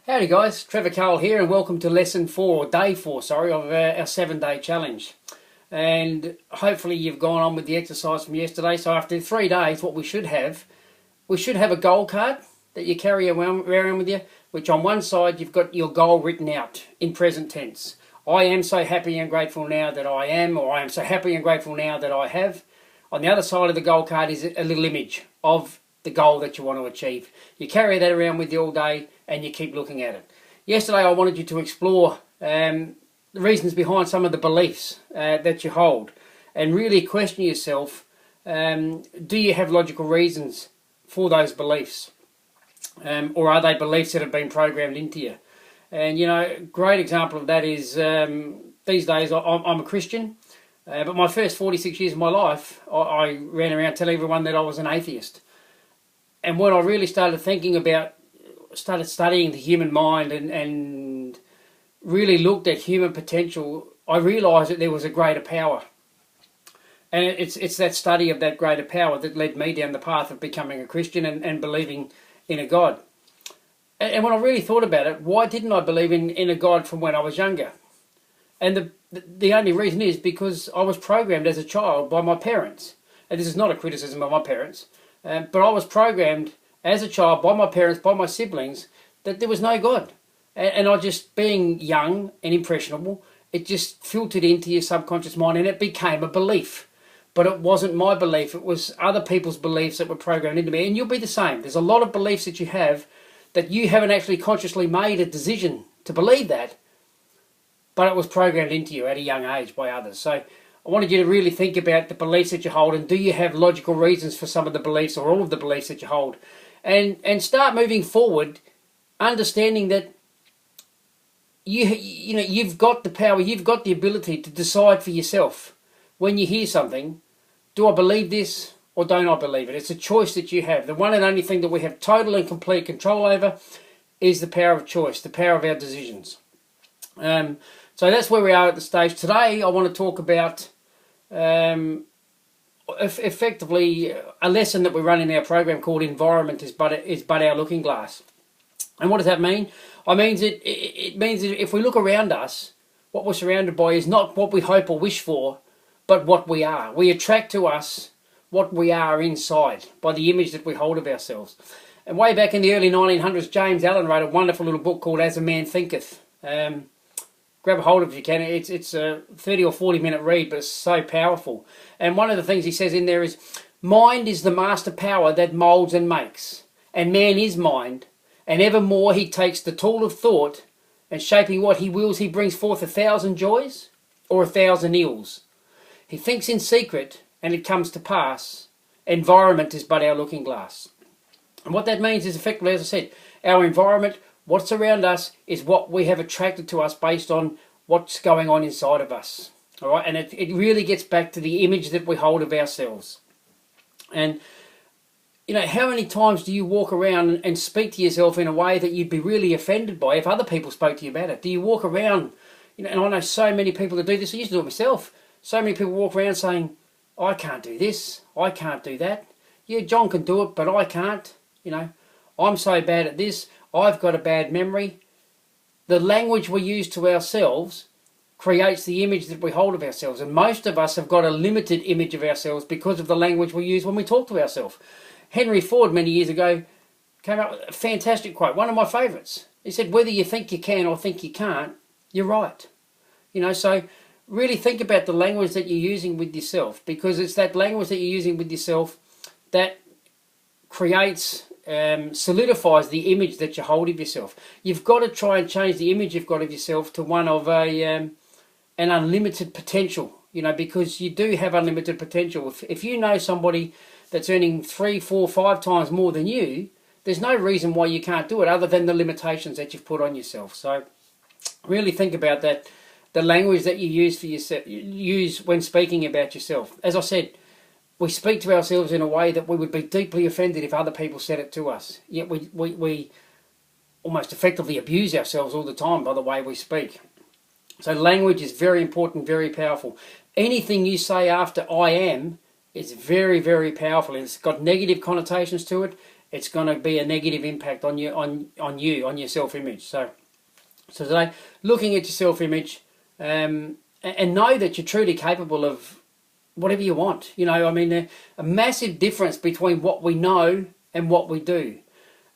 Howdy guys, Trevor Carl here and welcome to lesson 4, day 4 of our 7-day challenge. And hopefully you've gone on with the exercise from yesterday. So after 3 days, what we should have a goal card that you carry around with you, which on one side you've got your goal written out in present tense. I am so happy and grateful now that I am, or I am so happy and grateful now that I have. On the other side of the goal card is a little image of the goal that you want to achieve. You carry that around with you all day and you keep looking at it. Yesterday I wanted you to explore the reasons behind some of the beliefs that you hold and really question yourself, do you have logical reasons for those beliefs? Or are they beliefs that have been programmed into you? And you know, a great example of that is these days I'm a Christian, but my first 46 years of my life I ran around telling everyone that I was an atheist. And when I really started studying the human mind and really looked at human potential, I realised that there was a greater power. And it's that study of that greater power that led me down the path of becoming a Christian and believing in a God. And when I really thought about it, why didn't I believe in a God from when I was younger? And the only reason is because I was programmed as a child by my parents. And this is not a criticism of my parents. But I was programmed as a child by my parents, by my siblings, that there was no God. And I just, being young and impressionable, it just filtered into your subconscious mind and it became a belief. But it wasn't my belief, it was other people's beliefs that were programmed into me. And you'll be the same. There's a lot of beliefs that you have that you haven't actually consciously made a decision to believe that, but it was programmed into you at a young age by others. So I wanted you to really think about the beliefs that you hold and do you have logical reasons for some of the beliefs or all of the beliefs that you hold. And start moving forward, understanding that you've got the power, you've got the ability to decide for yourself. When you hear something, do I believe this or don't I believe it? It's a choice that you have. The one and only thing that we have total and complete control over is the power of choice, the power of our decisions. So that's where we are at the stage. Today I want to talk about effectively a lesson that we run in our program called Environment is but our looking glass. And what does that mean? It means that if we look around us, what we're surrounded by is not what we hope or wish for, but what we are. We attract to us what we are inside by the image that we hold of ourselves. And way back in the early 1900s, James Allen wrote a wonderful little book called As a Man Thinketh. Grab a hold of it if you can. It's a 30 or 40 minute read, but it's so powerful. And one of the things he says in there is, mind is the master power that moulds and makes, and man is mind, and evermore he takes the tool of thought, and shaping what he wills he brings forth 1,000 joys or 1,000 ills. He thinks in secret, and it comes to pass. Environment is but our looking glass. And what that means is effectively, as I said, our environment, what's around us, is what we have attracted to us based on what's going on inside of us. All right, and it really gets back to the image that we hold of ourselves. And you know, how many times do you walk around and speak to yourself in a way that you'd be really offended by if other people spoke to you about it? Do you walk around, you know, and I know so many people that do this, I used to do it myself. So many people walk around saying, I can't do this, I can't do that. Yeah, John can do it, but I can't. You know, I'm so bad at this, I've got a bad memory. The language we use to ourselves creates the image that we hold of ourselves. And most of us have got a limited image of ourselves because of the language we use when we talk to ourselves. Henry Ford, many years ago, came up with a fantastic quote, one of my favourites. He said, whether you think you can or think you can't, you're right. You know, so really think about the language that you're using with yourself, because it's that language that you're using with yourself that creates, solidifies the image that you hold of yourself. You've got to try and change the image you've got of yourself to one of an unlimited potential, you know, because you do have unlimited potential. If you know somebody that's earning 3, 4, 5 times more than you, there's no reason why you can't do it other than the limitations that you've put on yourself. So really think about that, the language that you use for yourself, use when speaking about yourself. As I said, we speak to ourselves in a way that we would be deeply offended if other people said it to us. Yet we almost effectively abuse ourselves all the time by the way we speak. So language is very important, very powerful. Anything you say after I am is very, very powerful. It's got negative connotations to it, it's going to be a negative impact on you, on your self-image. So today, looking at your self-image, and know that you're truly capable of whatever you want. You know, I mean, a massive difference between what we know and what we do.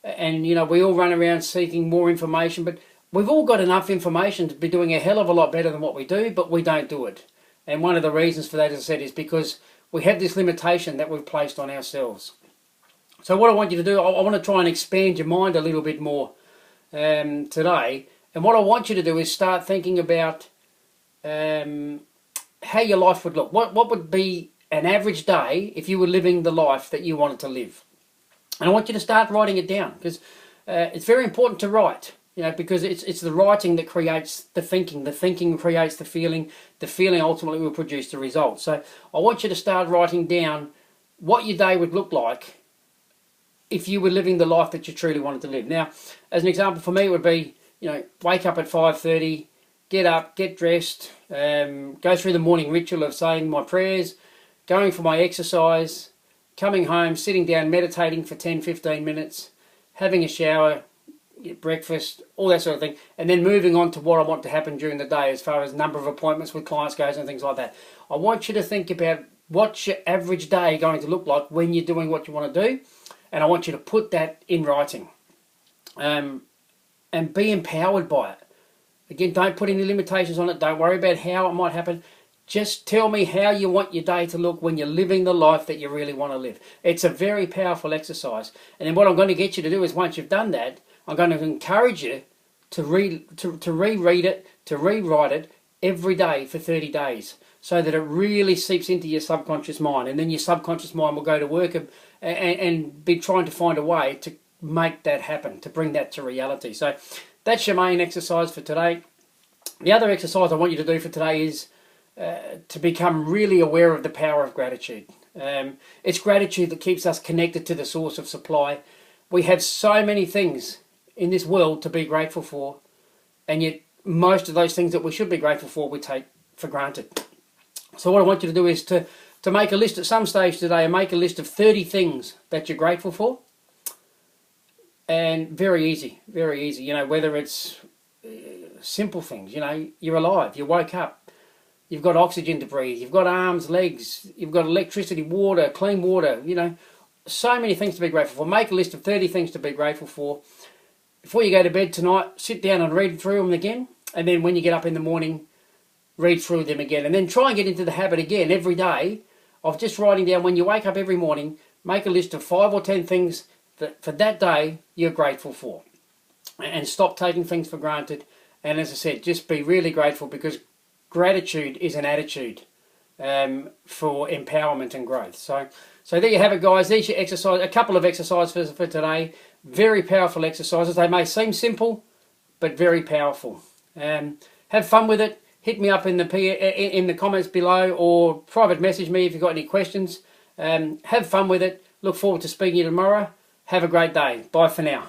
And, you know, we all run around seeking more information, but we've all got enough information to be doing a hell of a lot better than what we do, but we don't do it. And one of the reasons for that, as I said, is because we have this limitation that we've placed on ourselves. So what I want you to do, I want to try and expand your mind a little bit more today. And what I want you to do is start thinking about how your life would look. What would be an average day if you were living the life that you wanted to live? And I want you to start writing it down, because it's very important to write. You know, because it's the writing that creates the thinking creates the feeling ultimately will produce the result. So I want you to start writing down what your day would look like if you were living the life that you truly wanted to live. Now, as an example for me, it would be, you know, wake up at 5:30, get up, get dressed, go through the morning ritual of saying my prayers, going for my exercise, coming home, sitting down, meditating for 10-15 minutes, having a shower, get breakfast, all that sort of thing, and then moving on to what I want to happen during the day as far as number of appointments with clients goes and things like that. I want you to think about what's your average day going to look like when you're doing what you want to do, and I want you to put that in writing, and be empowered by it. Again, don't put any limitations on it. Don't worry about how it might happen. Just tell me how you want your day to look when you're living the life that you really want to live. It's a very powerful exercise. And then what I'm going to get you to do is, once you've done that, I'm going to encourage you to reread it, to rewrite it every day for 30 days, so that it really seeps into your subconscious mind. And then your subconscious mind will go to work and be trying to find a way to make that happen, to bring that to reality. So that's your main exercise for today. The other exercise I want you to do for today is to become really aware of the power of gratitude. It's gratitude that keeps us connected to the source of supply. We have so many things in this world to be grateful for, and yet most of those things that we should be grateful for we take for granted. So what I want you to do is to make a list at some stage today, and make a list of 30 things that you're grateful for. And very easy, you know, whether it's simple things, you know, you're alive, you woke up, you've got oxygen to breathe, you've got arms, legs, you've got electricity, water, clean water, you know, so many things to be grateful for. Make a list of 30 things to be grateful for. Before you go to bed tonight, sit down and read through them again, and then when you get up in the morning, read through them again, and then try and get into the habit again every day of just writing down, when you wake up every morning, make a list of 5 or 10 things that for that day you're grateful for, and stop taking things for granted. And as I said, just be really grateful, because gratitude is an attitude for empowerment and growth. So there you have it, guys. These are your exercise, a couple of exercises for today. Very powerful exercises. They may seem simple, but very powerful. Have fun with it. Hit me up in the comments below, or private message me if you've got any questions. Have fun with it. Look forward to speaking to you tomorrow. Have a great day. Bye for now.